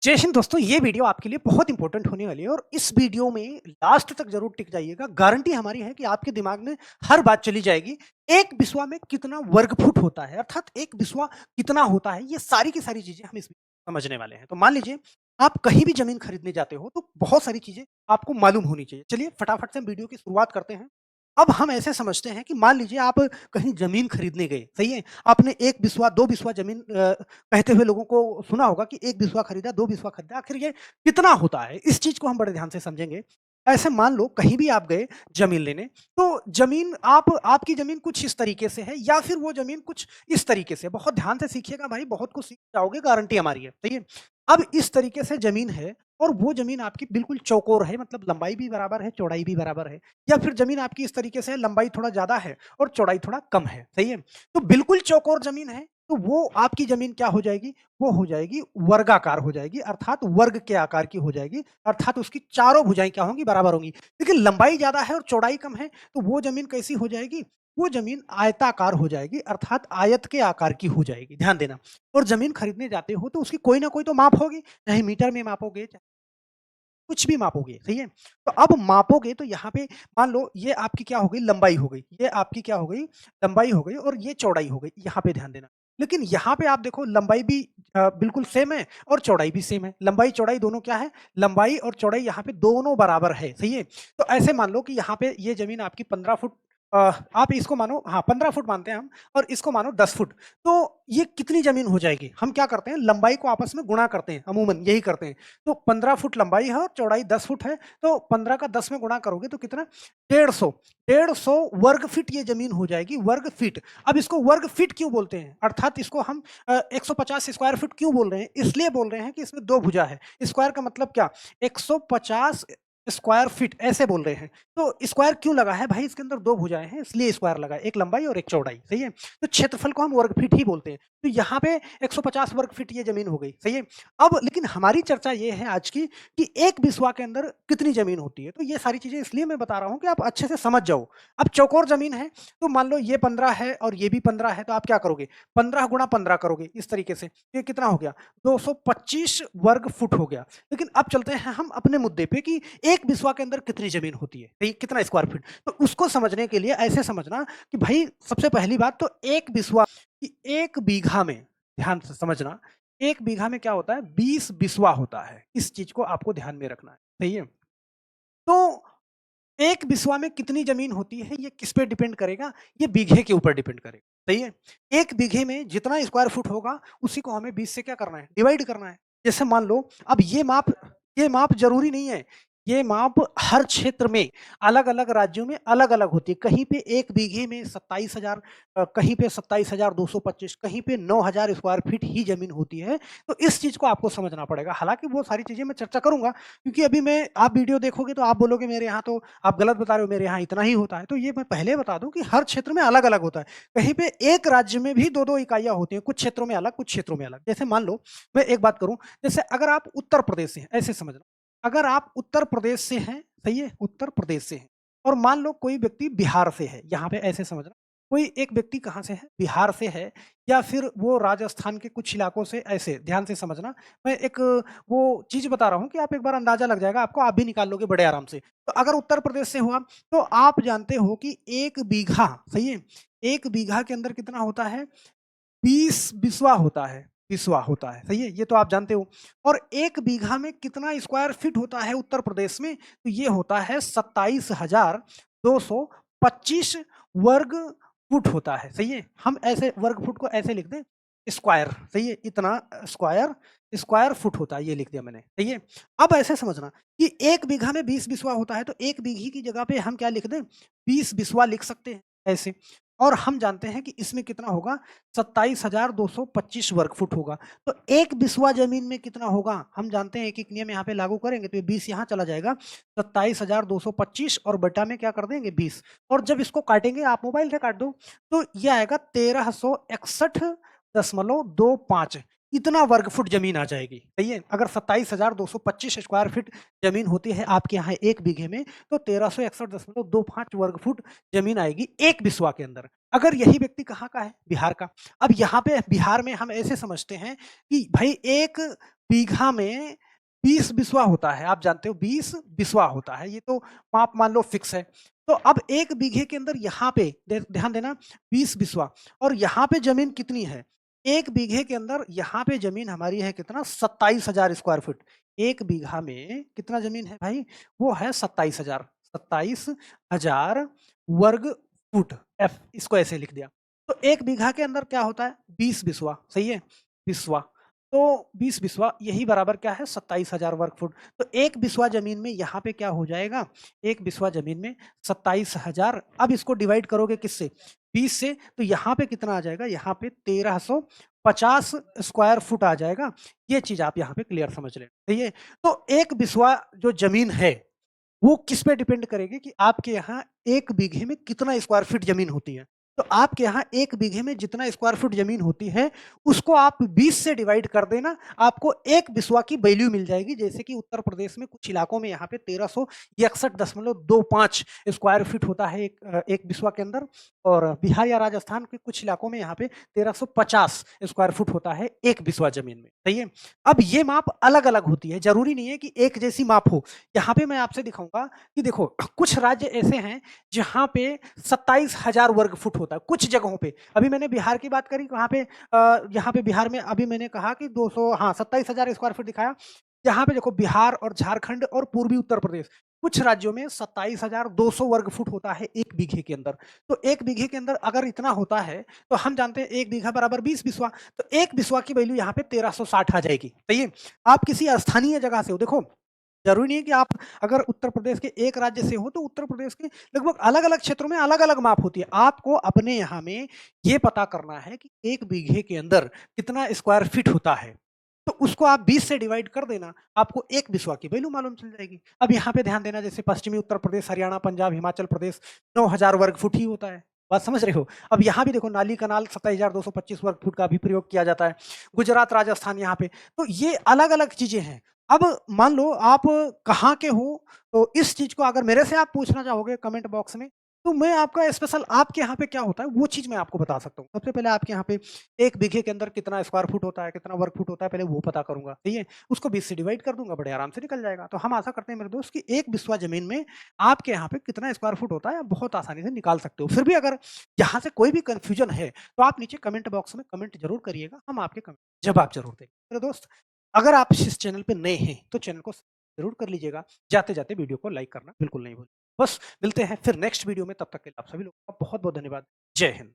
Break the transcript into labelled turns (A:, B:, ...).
A: जय हिंद दोस्तों, ये वीडियो आपके लिए बहुत इंपॉर्टेंट होने वाली है और इस वीडियो में लास्ट तक जरूर टिक जाइएगा। गारंटी हमारी है कि आपके दिमाग में हर बात चली जाएगी। एक बिस्वा में कितना वर्ग फुट होता है, अर्थात एक बिस्वा कितना होता है, ये सारी की सारी चीजें हम इस समझने वाले हैं। तो मान लीजिए आप कहीं भी जमीन खरीदने जाते हो तो बहुत सारी चीजें आपको मालूम होनी चाहिए। चलिए फटाफट से हम वीडियो की शुरुआत करते हैं। अब हम ऐसे समझते हैं कि मान लीजिए आप कहीं जमीन खरीदने गए, सही है। आपने एक बिस्वा दो बिस्वा जमीन कहते हुए लोगों को सुना होगा कि एक बिस्वा खरीदा, दो बिस्वा खरीदा, आखिर ये कितना होता है? इस चीज़ को हम बड़े ध्यान से समझेंगे। ऐसे मान लो कहीं भी आप गए ज़मीन लेने, तो ज़मीन आपकी ज़मीन कुछ इस तरीके से है या फिर वो ज़मीन कुछ इस तरीके से। बहुत ध्यान से सीखिएगा भाई, बहुत कुछ सीख जाओगे, गारंटी हमारी है, सही है। अब इस तरीके से ज़मीन है और वो ज़मीन आपकी बिल्कुल चौकोर है, मतलब लंबाई भी बराबर है, चौड़ाई भी बराबर है, या फिर ज़मीन आपकी इस तरीके से है, लंबाई थोड़ा ज़्यादा है और चौड़ाई थोड़ा कम है, सही है। तो बिल्कुल चौकोर ज़मीन है, तो वो आपकी ज़मीन क्या हो जाएगी? वो हो जाएगी वर्गाकार हो जाएगी, अर्थात वर्ग के आकार की हो जाएगी, अर्थात उसकी चारों भुजाएँ क्या होंगी? बराबर होंगी। लेकिन लंबाई ज़्यादा है और चौड़ाई कम है, तो वो ज़मीन कैसी हो जाएगी? वो ज़मीन आयताकार हो जाएगी, अर्थात आयत के आकार की हो जाएगी, ध्यान देना। और ज़मीन खरीदने जाते हो तो उसकी कोई ना कोई तो माप होगी, चाहे मीटर में मापोगे, चाहे कुछ भी मापोगे, सही है? तो अब मापोगे तो यहाँ पे मान लो ये आपकी क्या हो गई? लंबाई हो गई, ये आपकी क्या हो गई? लंबाई हो गई और ये चौड़ाई हो गई, यहाँ पे ध्यान देना। लेकिन यहाँ पे आप देखो लंबाई भी बिल्कुल सेम है और चौड़ाई भी सेम है। लंबाई चौड़ाई दोनों क्या है? लंबाई और चौड़ाई यहाँ पे दोनों बराबर है, सही है? तो ऐसे मान लो कि यहाँ पे ये ज़मीन आपकी 15 फुट, आप इसको मानो, हाँ, 15 फुट मानते हैं हम, और इसको मानो 10 फुट। तो ये कितनी ज़मीन हो जाएगी? हम क्या करते हैं, लंबाई को आपस में गुणा करते हैं, अमूमन यही करते हैं। तो 15 फुट लंबाई है और चौड़ाई 10 फुट है, तो 15 का 10 में गुणा करोगे तो कितना? 150। 150 वर्ग फीट ये ज़मीन हो जाएगी, वर्ग फीट। अब इसको वर्ग फीट क्यों बोलते हैं? अर्थात इसको हम 150 स्क्वायर फीट क्यों बोल रहे हैं? इसलिए बोल रहे हैं कि इसमें 2 भुजा है। स्क्वायर का मतलब क्या? 150 स्क्वायर फीट ऐसे बोल रहे हैं। तो स्क्वायर क्यों लगा है भाई? इसके अंदर 2 भुजाएँ हैं, इसलिए स्क्वायर लगा है, एक लंबाई और एक चौड़ाई, सही है? तो क्षेत्रफल को हम वर्ग फीट ही बोलते हैं। तो यहाँ पे 150 वर्ग फीट ये ज़मीन हो गई, सही है? अब लेकिन हमारी चर्चा ये है आज की कि एक बिस्वा के अंदर कितनी ज़मीन होती है। तो ये सारी चीज़ें इसलिए मैं बता रहा हूँ कि आप अच्छे से समझ जाओ। अब चौकोर ज़मीन है, तो मान लो ये 15 है और ये भी 15 है, तो आप क्या करोगे? 15 गुणा 15 करोगे इस तरीके से। ये कितना हो गया? 225 वर्ग फुट हो गया। लेकिन अब चलते हैं हम अपने मुद्दे पे कि एक बिस्वा के अंदर कितनी ज़मीन होती है, सही, कितना स्क्वायर फीट? तो उसको समझने के लिए ऐसे समझना कि भाई सबसे पहली बात तो एक बिस्वा कि 1 बीघा में, ध्यान से समझना, 1 बीघा में क्या होता है? 20 बिस्वा होता है। इस चीज़ को आपको ध्यान में रखना है, सही है? तो 1 बिस्वा में कितनी ज़मीन होती है, ये किस पे डिपेंड करेगा? ये बीघे के ऊपर डिपेंड करेगा, सही है? 1 बीघे में जितना स्क्वायर फुट होगा, उसी को हमें 20 से क्या करना है? डिवाइड करना है। जैसे मान लो अब ये माप ज़रूरी नहीं है। ये माप हर क्षेत्र में, अलग-अलग राज्यों में अलग-अलग होती है। कहीं पे 1 बीघे में 27,000, कहीं पे 27,225, कहीं पे 9,000 स्क्वायर फीट ही ज़मीन होती है। तो इस चीज़ को आपको समझना पड़ेगा। हालाँकि वो सारी चीज़ें मैं चर्चा करूँगा, क्योंकि अभी मैं आप वीडियो देखोगे तो आप बोलोगे मेरे यहाँ तो आप गलत बता रहे हो, मेरे यहाँ इतना ही होता है। तो ये मैं पहले बता दूँ कि हर क्षेत्र में अलग-अलग होता है। कहीं पे एक राज्य में भी 2-2 इकाइयाँ होती हैं, कुछ क्षेत्रों में अलग, कुछ क्षेत्रों में अलग। जैसे मान लो मैं एक बात करूँ, जैसे अगर आप उत्तर प्रदेश से हैं, ऐसे समझना, अगर आप उत्तर प्रदेश से हैं, सही है? उत्तर प्रदेश से हैं और मान लो कोई व्यक्ति बिहार से है, यहाँ पे ऐसे समझना, कोई एक व्यक्ति कहाँ से है? बिहार से है, या फिर वो राजस्थान के कुछ इलाकों से, ऐसे ध्यान से समझना। मैं एक वो चीज़ बता रहा हूँ कि आप एक बार अंदाज़ा लग जाएगा आपको, आप भी निकाल लोगे बड़े आराम से। तो अगर उत्तर प्रदेश से हो आप, तो आप जानते हो कि 1 बीघा, सही है? 1 बीघा के अंदर कितना होता है? 20 बिस्वा होता है, बिस्वा होता है, सही है? ये तो आप जानते हो। और 1 बीघा में कितना स्क्वायर फीट होता है उत्तर प्रदेश में? तो ये होता है 27,225 वर्ग फुट होता है, सही है? हम ऐसे वर्ग फुट को ऐसे लिख दें, स्क्वायर, सही है? इतना स्क्वायर स्क्वायर फुट होता है, ये लिख दिया मैंने, सही है? अब ऐसे समझना कि 1 बीघा में 20 बिस्वा होता है, तो 1 बीघी की जगह पे हम क्या लिख दें? 20 बिस्वा लिख सकते हैं, ऐसे। और हम जानते हैं कि इसमें कितना होगा? 27,225 वर्ग फुट होगा। तो 1 बिस्वा ज़मीन में कितना होगा? हम जानते हैं, एक-एक नियम यहाँ पे लागू करेंगे तो ये 20 यहाँ चला जाएगा। 27,225 और बटा में क्या कर देंगे? 20, और जब इसको काटेंगे, आप मोबाइल से काट दो, तो ये आएगा 1361.25, इतना वर्ग फुट ज़मीन आ जाएगी, सही है? अगर 27,225 स्क्वायर फीट ज़मीन होती है आपके यहाँ 1 बीघे में, तो 1361.25 वर्ग फुट ज़मीन आएगी 1 बिस्वा के अंदर। अगर यही व्यक्ति कहाँ का है? बिहार का। अब यहाँ पे बिहार में हम ऐसे समझते हैं कि भाई 1 बीघा में 20 बिस्वा होता है, आप जानते हो 20 बिस्वा होता है, ये तो माप मान लो फिक्स है। तो अब 1 बीघे के अंदर यहाँ पे ध्यान देना 20 बिस्वा और यहाँ पे ज़मीन कितनी है? 1 बीघे के अंदर यहाँ पे ज़मीन हमारी है कितना 27,000 स्क्वायर फुट। 1 बीघा में कितना ज़मीन है भाई? वो है 27,000, 27,000 वर्ग फुट एफ इसको ऐसे लिख दिया। तो 1 बीघा के अंदर क्या होता है? 20 बिस्वा, सही है? बिस्वा। तो 20 बिस्वा यही बराबर क्या है 27,000 वर्ग फुट। तो 1 बिस्वा जमीन में यहाँ पे क्या हो जाएगा 1 बिस्वा जमीन में 27,000। अब इसको डिवाइड करोगे किससे 20 से, तो यहाँ पे कितना आ जाएगा यहाँ पे 1350 स्क्वायर फुट आ जाएगा। ये चीज आप यहाँ पे क्लियर समझ लें, सही है। तो 1 बिस्वा जो जमीन है वो किस पे डिपेंड करेगी कि आपके यहाँ 1 बीघे में कितना स्क्वायर फीट जमीन होती है। तो आपके यहाँ 1 बीघे में जितना स्क्वायर फीट जमीन होती है, उसको आप 20 से डिवाइड कर देना, आपको 1 बिस्वा की वैल्यू मिल जाएगी। जैसे कि उत्तर प्रदेश में कुछ इलाकों में यहाँ पे 1361.25 स्क्वायर फीट होता है एक बिस्वा के अंदर, और बिहार या राजस्थान के कुछ इलाकों में यहाँ पे 1350 स्क्वायर फुट होता है एक बिस्वा जमीन में, सही है। अब ये माप अलग-अलग होती है, जरूरी नहीं है कि एक जैसी माप हो। यहाँ पे मैं आपसे दिखाऊंगा कि देखो कुछ राज्य ऐसे हैं जहाँ पे 27,000 वर्ग फुट होता है कुछ जगहों पे। अभी मैंने बिहार की बात करी, वहाँ पे यहाँ पे बिहार में अभी मैंने कहा कि 200 हाँ 27,000 स्क्वायर फीट दिखाया। यहाँ पे देखो बिहार और झारखंड और पूर्वी उत्तर प्रदेश कुछ राज्यों में 27,200 वर्ग फुट होता है एक बीघे के अंदर। तो एक बीघे के अंदर अगर इतना होता है तो हम जानते हैं एक बीघा बराबर 20 बिस्वा। तो एक बिस्वा की वैल्यू यहाँ पे 1360 आ जाएगी, सही है। आप किसी स्थानीय जगह से हो, देखो जरूरी नहीं है कि आप अगर उत्तर प्रदेश के एक राज्य से हो तो उत्तर प्रदेश के लगभग अलग-अलग क्षेत्रों में अलग-अलग माप होती है। आपको अपने यहाँ में ये पता करना है कि एक बीघे के अंदर कितना स्क्वायर फीट होता है। तो उसको आप 20 से डिवाइड कर देना, आपको एक बिस्वा की वैल्यू मालूम चल जाएगी। अब यहाँ पे ध्यान देना, जैसे पश्चिमी उत्तर प्रदेश, हरियाणा, पंजाब, हिमाचल प्रदेश 9,000 वर्ग फुट ही होता है। बात समझ रहे हो? अब यहाँ भी देखो नाली कनाल 27,225 वर्ग फुट का भी प्रयोग किया जाता है। गुजरात, राजस्थान यहाँ पे। तो ये अलग-अलग चीजें हैं। अब मान लो आप कहाँ के हो, तो इस चीज को अगर मेरे से आप पूछना चाहोगे कमेंट बॉक्स में, तो मैं आपका स्पेशल आपके यहाँ पे क्या होता है वो चीज मैं आपको बता सकता हूँ। सबसे पहले आपके यहाँ पे एक बीघे के अंदर कितना स्क्वायर फुट होता है, कितना वर्ग फुट होता है, पहले वो पता करूंगा, सही है। उसको 20 से डिवाइड कर दूंगा, बड़े आराम से निकल जाएगा। तो हम आशा करते हैं मेरे दोस्त कि एक बिस्वा जमीन में आपके यहाँ पे कितना स्क्वायर फुट होता है आप बहुत आसानी से निकाल सकते हो। फिर भी अगर यहाँ से कोई भी कंफ्यूजन है तो आप नीचे कमेंट बॉक्स में कमेंट जरूर करिएगा, हम आपके कमेंट जवाब जरूर देंगे। मेरे दोस्त अगर आप इस चैनल पे नए हैं तो चैनल को जरूर कर लीजिएगा, जाते-जाते वीडियो को लाइक करना बिल्कुल नहीं भूलें। बस मिलते हैं फिर नेक्स्ट वीडियो में, तब तक के लिए आप सभी लोगों का बहुत-बहुत धन्यवाद। जय हिंद।